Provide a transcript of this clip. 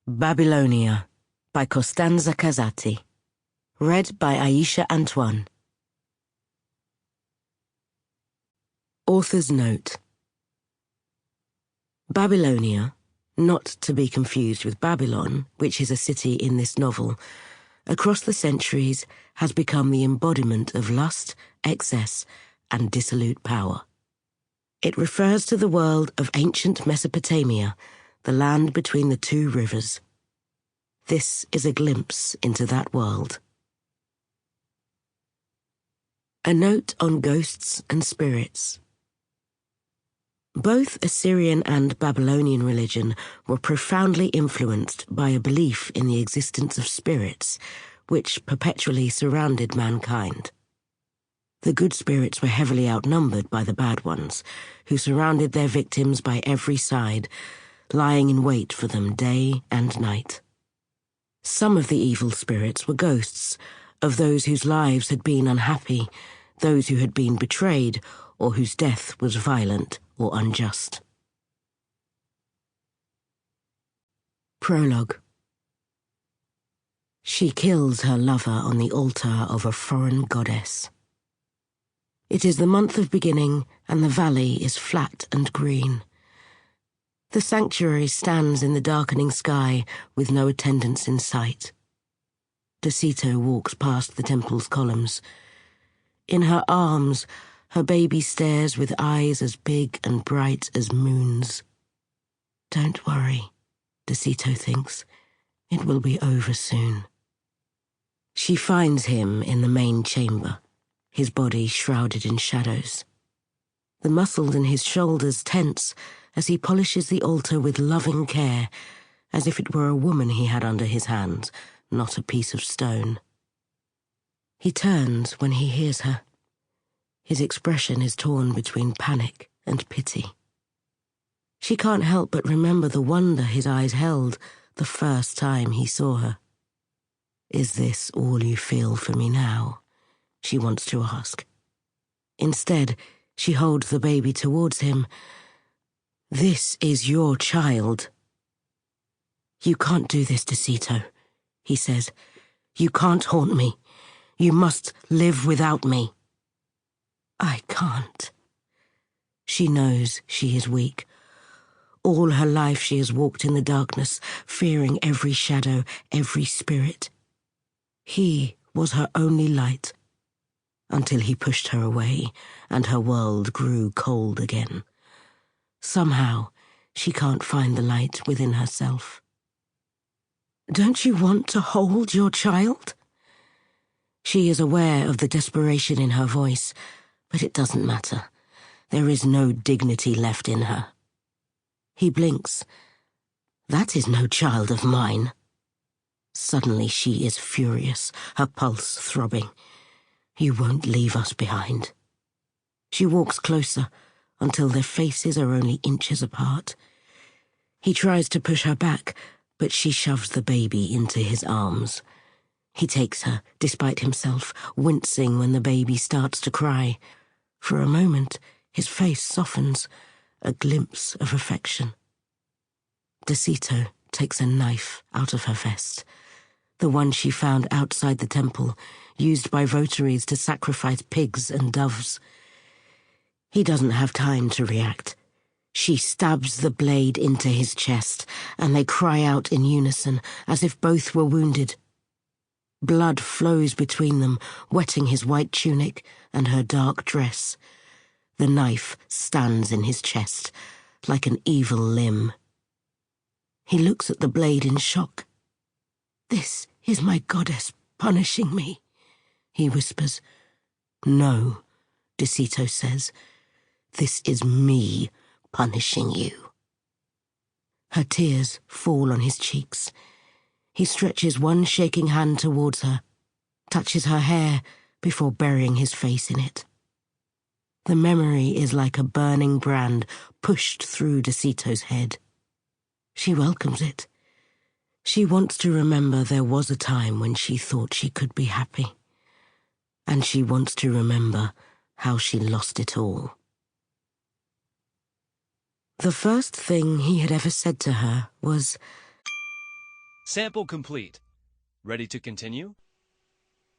Babylonia by Costanza Casati. Read by Ayesha Antoine. Author's note. Babylonia, not to be confused with Babylon, which is a city in this novel, across the centuries has become the embodiment of lust, excess, and dissolute power. It refers to the world of ancient Mesopotamia, the land between the two rivers. This is a glimpse into that world. A note on ghosts and spirits. Both Assyrian and Babylonian religion were profoundly influenced by a belief in the existence of spirits, which perpetually surrounded mankind. The good spirits were heavily outnumbered by the bad ones, who surrounded their victims by every side, lying in wait for them day and night. Some of the evil spirits were ghosts of those whose lives had been unhappy, those who had been betrayed, or whose death was violent or unjust. Prologue. She kills her lover on the altar of a foreign goddess. It is the month of beginning, and the valley is flat and green. The sanctuary stands in the darkening sky with no attendants in sight. Decito walks past the temple's columns. In her arms, her baby stares with eyes as big and bright as moons. Don't worry, Decito thinks. It will be over soon. She finds him in the main chamber, his body shrouded in shadows. The muscles in his shoulders tense as he polishes the altar with loving care, as if it were a woman he had under his hands, not a piece of stone. He turns when he hears her. His expression is torn between panic and pity. She can't help but remember the wonder his eyes held the first time he saw her. "Is this all you feel for me now?" she wants to ask. Instead, she holds the baby towards him. "This is your child." "You can't do this, Decito," he says. "You can't haunt me. You must live without me." "I can't." She knows she is weak. All her life she has walked in the darkness, fearing every shadow, every spirit. He was her only light, until he pushed her away, and her world grew cold again. Somehow, she can't find the light within herself. "Don't you want to hold your child?" She is aware of the desperation in her voice, but it doesn't matter. There is no dignity left in her. He blinks. "That is no child of mine." Suddenly she is furious, her pulse throbbing. "You won't leave us behind." She walks closer, until their faces are only inches apart. He tries to push her back, but she shoves the baby into his arms. He takes her, despite himself, wincing when the baby starts to cry. For a moment, his face softens, a glimpse of affection. Decito takes a knife out of her vest, the one she found outside the temple, used by votaries to sacrifice pigs and doves. He doesn't have time to react. She stabs the blade into his chest, and they cry out in unison, as if both were wounded. Blood flows between them, wetting his white tunic and her dark dress. The knife stands in his chest, like an evil limb. He looks at the blade in shock. "This is my goddess punishing me," he whispers. "No," Decito says. "This is me punishing you." Her tears fall on his cheeks. He stretches one shaking hand towards her, touches her hair before burying his face in it. The memory is like a burning brand pushed through Decito's head. She welcomes it. She wants to remember there was a time when she thought she could be happy. And she wants to remember how she lost it all. The first thing he had ever said to her was, Sample complete. Ready to continue?